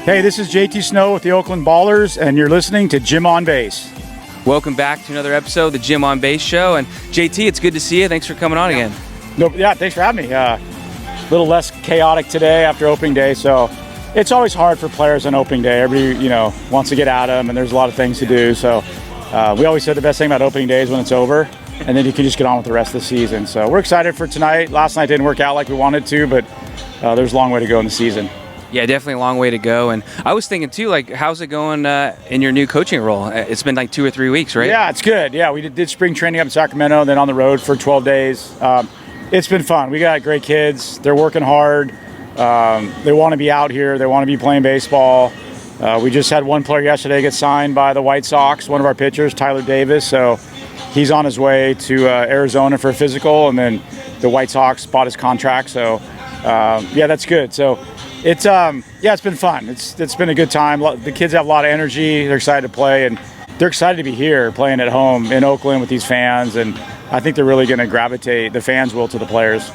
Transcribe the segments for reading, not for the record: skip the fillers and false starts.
Hey, this is JT Snow with the Oakland Ballers, and you're listening to Jim on Base. Welcome back to another episode of the Jim on Base Show. And JT, it's good to see you. Thanks for coming on again. Thanks for having me. A little less chaotic today after opening day, so it's always hard for players on opening day. Everybody, wants to get at them, and there's a lot of things to do. So we always said the best thing about opening day is when it's over, and then you can just get on with the rest of the season. So we're excited for tonight. Last night didn't work out like we wanted to, but there's a long way to go in the season. Yeah, definitely a long way to go. And I was thinking, too, how's it going in your new coaching role? It's been 2 or 3 weeks, right? Yeah, it's good. Yeah, we did spring training up in Sacramento, then on the road for 12 days. It's been fun. We got great kids. They're working hard. They want to be out here. They want to be playing baseball. We just had one player yesterday get signed by the White Sox, one of our pitchers, Tyler Davis. So he's on his way to Arizona for a physical, and then the White Sox bought his contract. So, that's good. So it's been fun. It's been a good time. The kids have a lot of energy. They're excited to play, and they're excited to be here playing at home in Oakland with these fans. And I think they're really going to gravitate, the fans will, to the players.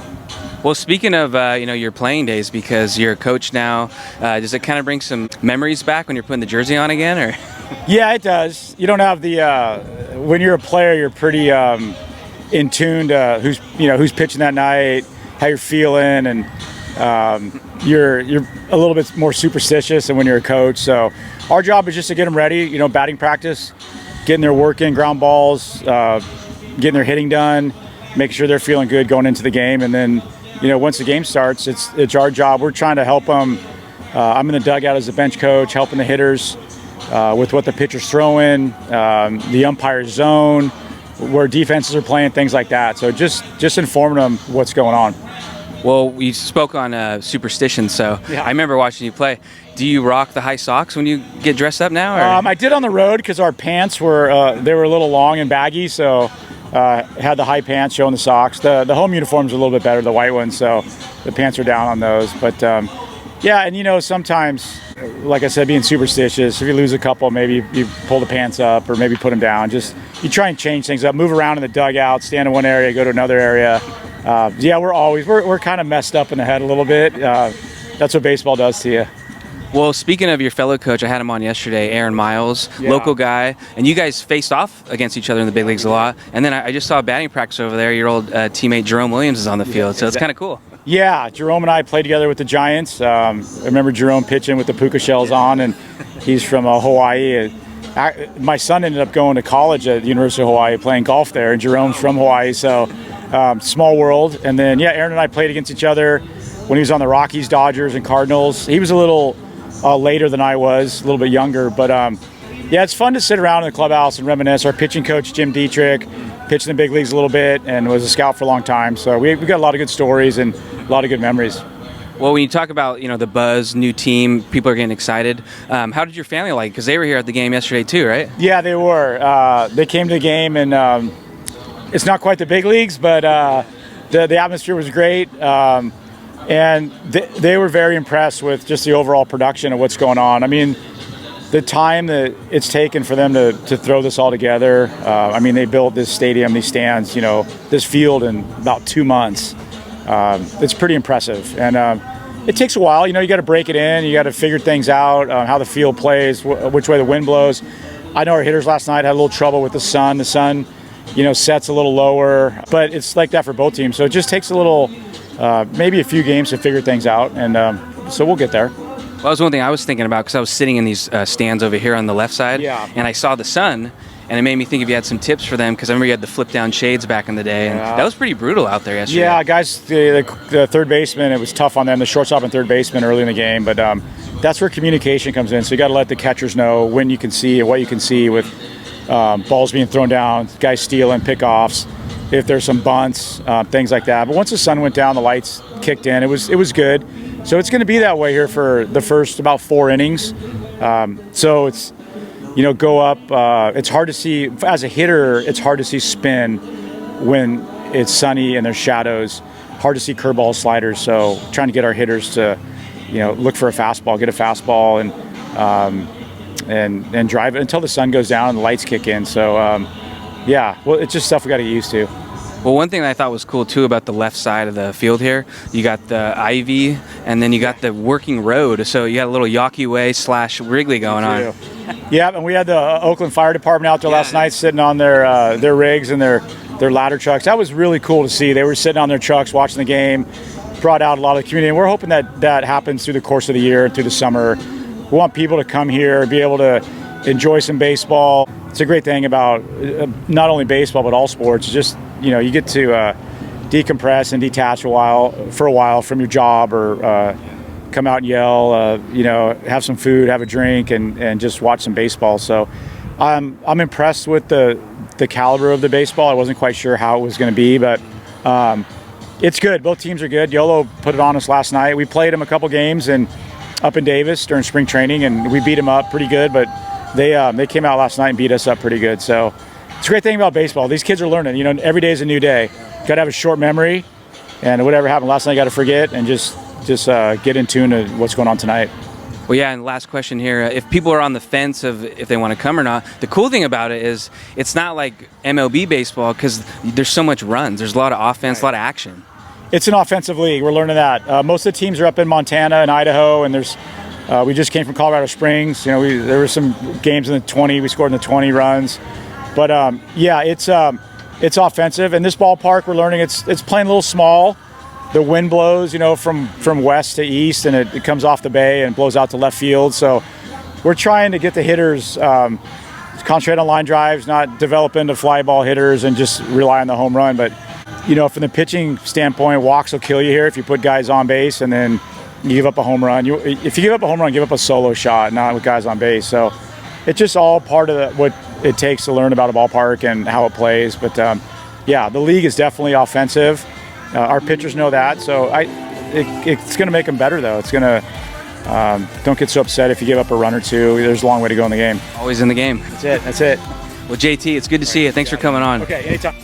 Well, speaking of your playing days, because you're a coach now, does it kind of bring some memories back when you're putting the jersey on again, or? Yeah, it does. You don't have when you're a player, you're pretty in tune to who's pitching that night, how you're feeling, and you're a little bit more superstitious than when you're a coach. So our job is just to get them ready, batting practice, getting their work in, ground balls, getting their hitting done, make sure they're feeling good going into the game. And then, once the game starts, it's our job. We're trying to help them. I'm in the dugout as a bench coach, helping the hitters with what the pitcher's throwing, the umpire's zone, where defenses are playing, things like that. So just informing them what's going on. Well, we spoke on superstition, so yeah. I remember watching you play. Do you rock the high socks when you get dressed up now? Or? I did on the road because our pants were they were a little long and baggy, so had the high pants showing the socks. The home uniforms are a little bit better, the white ones, so the pants are down on those. But and sometimes, like I said, being superstitious, if you lose a couple, maybe you pull the pants up or maybe put them down. You try and change things up, move around in the dugout, stand in one area, go to another area. We're kind of messed up in the head a little bit. That's what baseball does to you. Well, speaking of your fellow coach, I had him on yesterday, Aaron Miles, local guy, and you guys faced off against each other in the big leagues a lot. And then I just saw batting practice over there. Your old teammate Jerome Williams is on the field, so it's kind of cool. Yeah, Jerome and I played together with the Giants. I remember Jerome pitching with the puka shells on, and he's from Hawaii. My son ended up going to college at the University of Hawaii, playing golf there, and Jerome's from Hawaii, so small world. And then, Aaron and I played against each other when he was on the Rockies, Dodgers, and Cardinals. He was a little later than I was, a little bit younger. But, it's fun to sit around in the clubhouse and reminisce. Our pitching coach, Jim Dietrich, pitched in the big leagues a little bit and was a scout for a long time. So we got a lot of good stories and a lot of good memories. Well, when you talk about, the buzz, new team, people are getting excited. How did your family like it? Because they were here at the game yesterday too, right? Yeah, they were. They came to the game, and it's not quite the big leagues, but the atmosphere was great. And they were very impressed with just the overall production of what's going on. I mean, the time that it's taken for them to throw this all together. They built this stadium, these stands, this field in about 2 months. It's pretty impressive. And it takes a while. You got to break it in. You got to figure things out, how the field plays, which way the wind blows. I know our hitters last night had a little trouble with the sun. The sun, sets a little lower. But it's like that for both teams. So it just takes a little, maybe a few games to figure things out. And so we'll get there. Well, that was one thing I was thinking about because I was sitting in these stands over here on the left side. Yeah. And I saw the sun. And it made me think if you had some tips for them, because I remember you had the flip-down shades back in the day, and that was pretty brutal out there yesterday. Yeah, guys, the third baseman, it was tough on them, the shortstop and third baseman early in the game, but that's where communication comes in. So you got to let the catchers know when you can see and what you can see with balls being thrown down, guys stealing, pickoffs, if there's some bunts, things like that. But once the sun went down, the lights kicked in. It was good. So it's going to be that way here for the first about 4 innings. So it's go up. It's hard to see, as a hitter, it's hard to see spin when it's sunny and there's shadows. Hard to see curveballs, sliders. So trying to get our hitters to, look for a fastball, get a fastball, and drive it until the sun goes down and the lights kick in. So, it's just stuff we got to get used to. Well, one thing that I thought was cool too about the left side of the field here, you got the ivy, and then you got the working road. So you got a little Yawkey Way / Wrigley going on. Yeah, and we had the Oakland Fire Department out there last night sitting on their rigs and their ladder trucks. That was really cool to see. They were sitting on their trucks watching the game, brought out a lot of the community. And we're hoping that happens through the course of the year and through the summer. We want people to come here, be able to enjoy some baseball. It's a great thing about not only baseball but all sports. It's just, you get to decompress and detach for a while from your job, or come out and yell, have some food, have a drink, and just watch some baseball. So I'm impressed with the caliber of the baseball. I wasn't quite sure how it was going to be, but it's good. Both teams are good. YOLO put it on us last night. We played them a couple games up in Davis during spring training, and we beat them up pretty good, but they came out last night and beat us up pretty good. So it's a great thing about baseball. These kids are learning. Every day is a new day. Got to have a short memory, and whatever happened last night, got to forget and just get in tune to what's going on tonight. Well, yeah, and last question here. If people are on the fence of if they want to come or not, the cool thing about it is it's not like MLB baseball because there's so much runs. There's a lot of offense, a lot of action. It's an offensive league. We're learning that. Most of the teams are up in Montana and Idaho, and we just came from Colorado Springs. There were some games in the 20. We scored in the 20 runs. But, it's offensive. And this ballpark, we're learning it's playing a little small. The wind blows, from west to east, and it comes off the bay and blows out to left field. So we're trying to get the hitters concentrate on line drives, not develop into fly ball hitters and just rely on the home run. But, from the pitching standpoint, walks will kill you here if you put guys on base and then you give up a home run. If you give up a home run, give up a solo shot, not with guys on base. So it's just all part of what it takes to learn about a ballpark and how it plays. But, the league is definitely offensive. Our pitchers know that, so it's going to make them better, though. It's going to don't get so upset if you give up a run or two. There's a long way to go in the game. Always in the game. That's it. Well, JT, it's good to see you. Thanks for coming on. Okay, anytime.